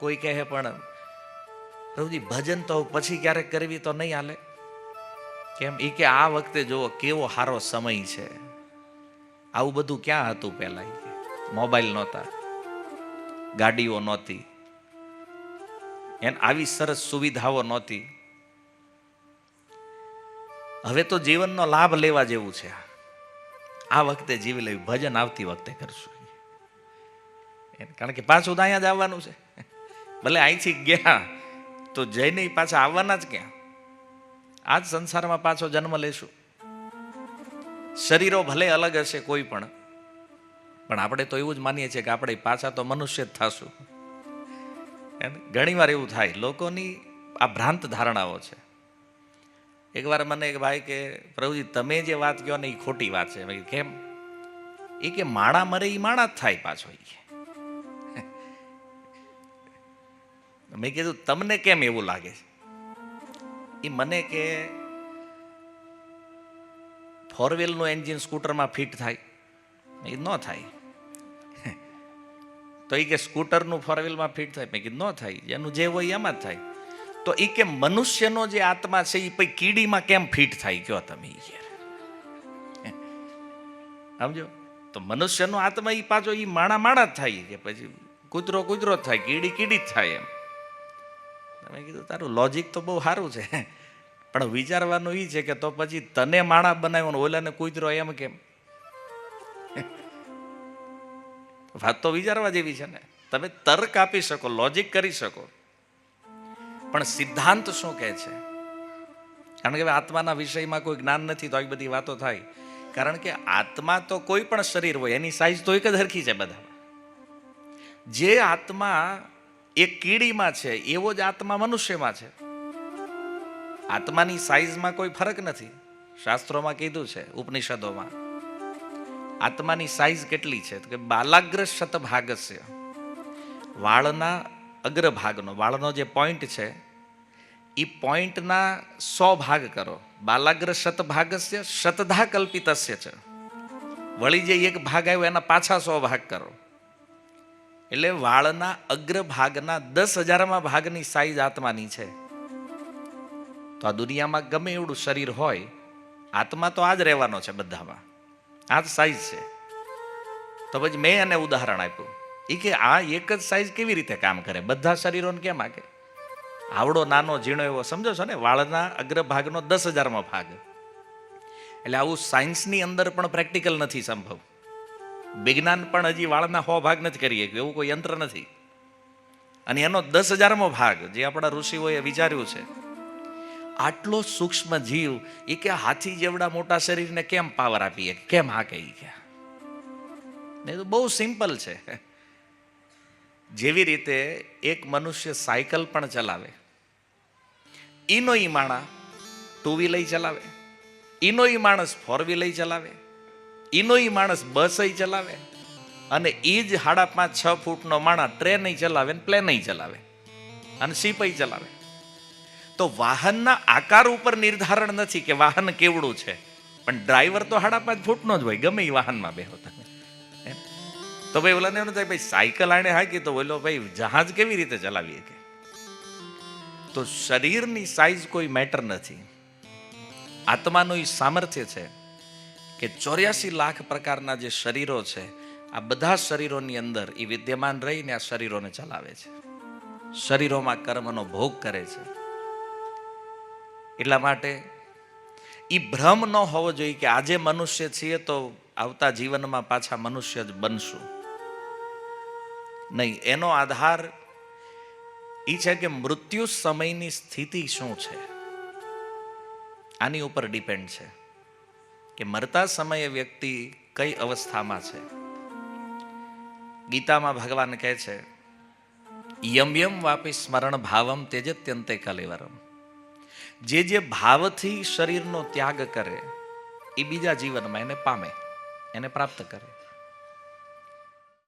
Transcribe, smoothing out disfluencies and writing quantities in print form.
કોઈ કહે પણ પ્રભુજી ભજન તો પછી ક્યારેક કરવી તો નહીં હાલે. કેમ? એ કે આ વખતે જુઓ કેવો સારો સમય છે. આવું બધું ક્યાં હતું પહેલા? મોબાઈલ નહોતા, ગાડીઓ નહોતી, આવી સરસ સુવિધાઓ નહોતી. હવે તો જીવનનો લાભ લેવા જેવું છે. આ વખતે જીવી લેવું, ભજન આવતી વખતે કરશું. કારણ કે પાછું તો અહીંયા જ આવવાનું છે. ભલે અહીંથી ગયા તો જઈને પાછા આવવાના જ ક્યાં? આ જ સંસારમાં પાછો જન્મ લેશું. શરીરો ભલે અલગ હશે કોઈ પણ આપણે તો એવું જ માનીએ છીએ કે આપણે પાછા તો મનુષ્ય જ થશું. ઘણી વાર એવું થાય. લોકોની આ ભ્રાંત ધારણાઓ છે. એકવાર મને એક ભાઈ કે પ્રભુજી તમે જે વાત કહો ને એ ખોટી વાત છે. મેં કેમ? એ કે માણા મરે એ માણા જ થાય પાછો. મેં કીધું તમને કેમ એવું લાગે છે? એ મને કે ફોર વ્હીલનું એન્જિન સ્કૂટરમાં ફિટ થાય? એ ન થાય. તો એ કે સ્કૂટરનું ફોર વ્હીલમાં ફિટ થાય? મેં કીધું ન થાય. એનું જે હોય એમાં જ થાય. તો એ કે મનુષ્યનો જે આત્મા છે એ પછી કીડીમાં કેમ ફિટ થાય કયો તમે? સમજો? તો મનુષ્યનો આત્મા એ પાછો એ માણા જ થાય કે પછી કૂતરો જ થાય, કીડી જ થાય. એમ તમે કીધું તારું લોજિક તો બહુ સારું છે, પણ વિચારવાનું એ છે કે તો પછી તને માણા બનાવ્યો ઓલાને કૂતરો એમ કેમ? વાત તો વિચારવા જેવી છે ને. તમે તર્ક આપી શકો, લોજિક કરી શકો, પણ સિદ્ધાંત શું કહે છે? કારણ કે આત્માના વિષયમાં કોઈ જ્ઞાન નથી તો આવી બધી વાતો થાય. કારણ કે આત્મા તો કોઈ પણ શરીર હોય એની સાઈઝ તો એક જ હરખી છે બધા. જે આત્મા એક કીડીમાં છે એવો જ આત્મા મનુષ્યમાં છે. આત્માની સાઈઝમાં કોઈ ફરક નથી. શાસ્ત્રોમાં કીધું છે, ઉપનિષદોમાં આત્માની સાઈઝ કેટલી છે કે બાલાગ્ર શતભાગસ્ય, વાળના અગ્રભાગનો, વાળનો જે પોઈન્ટ છે એ પોઈન્ટના 100 ભાગ કરો. બાલાગ્ર શતભાગસ્ય શતધા કલ્પિતસ્ય છે. વળી જે એક ભાગ આવ્યો એના પાછા 100 ભાગ કરો. એટલે વાળના અગ્રભાગના 10,000માં ભાગની સાઈઝ આત્માની છે. તો આ દુનિયામાં ગમે એવડું શરીર હોય, આત્મા તો આ જ રહેવાનો છે બધામાં. આ જ સાઈઝ છે. તો પછી મેં એને ઉદાહરણ આપ્યું. એ કે આ એક જ સાઈઝ કેવી રીતે કામ કરે? બધા શરીરોને કેમ આકે? આવડો નાનો ઝીણો એવો સમજો છો ને, વાળના અગ્રભાગનો 10,000માં ભાગ. એટલે આવું સાયન્સની અંદર પણ પ્રેક્ટિકલ નથી સંભવ. વિજ્ઞાન પણ હજી વાળના 100 ભાગ નથી કરી શક્યું. એવું કોઈ યંત્ર નથી. અને એનો 10,000મો ભાગ જે આપણા ઋષિઓએ વિચાર્યું છે. આટલો સૂક્ષ્મ જીવ એ કે હાથી જેવડા મોટા શરીરને કેમ પાવર આપીએ, કેમ હાકે? એ તો બહુ સિમ્પલ છે. જેવી રીતે એક મનુષ્ય સાયકલ પણ ચલાવે, ઈનો ઈ માણા 2 વ્હીલ ચલાવે, ઈનો ઈ માણસ 4 વ્હીલ ચલાવે, ઈનો ઈ માણસ બસ ચલાવે, અને એ જ 5.5-6 ફૂટનો માણા ટ્રેન ચલાવે, પ્લેન ચલાવે અને શિપ ચલાવે. તો વાહનના આકાર ઉપર નિર્ધારણ નથી કે વાહન કેવડું છે, પણ ડ્રાઈવર તો 5.5 ફૂટનો જ હોય ગમે એ વાહનમાં બેહો તમે. તો ભાઈ ઓલાને એવું થાય ભાઈ સાયકલ આણે હાકી તો ઓલો ભાઈ જહાજ કેવી રીતે ચલાવીએ કે? તો શરીરની સાઈઝ કોઈ મેટર નથી. આત્માનું એ સામર્થ્ય છે કે 84 લાખ પ્રકારના જે શરીરો છે, આ બધા શરીરોની અંદર એ વિદ્યમાન રહીને આ શરીરોને ચલાવે છે, શરીરોમાં કર્મનો ભોગ કરે છે. એટલા માટે એ ભ્રમ ન હોવો જોઈએ કે આજે મનુષ્ય છીએ તો આવતા જીવનમાં પાછા મનુષ્ય જ બનશું. નહીં, એનો આધાર એ છે કે મૃત્યુ સમયની સ્થિતિ શું છે, આની ઉપર ડિપેન્ડ છે કે મરતા સમયે વ્યક્તિ કઈ અવસ્થામાં છે. ગીતામાં ભગવાન કહે છે, યમ યમ વાપી સ્મરણ ભાવમ તેજત્યંતે કલેવરમ. જે ભાવથી શરીરનો ત્યાગ કરે એ બીજા જીવનમાં એને પામે, એને પ્રાપ્ત કરે.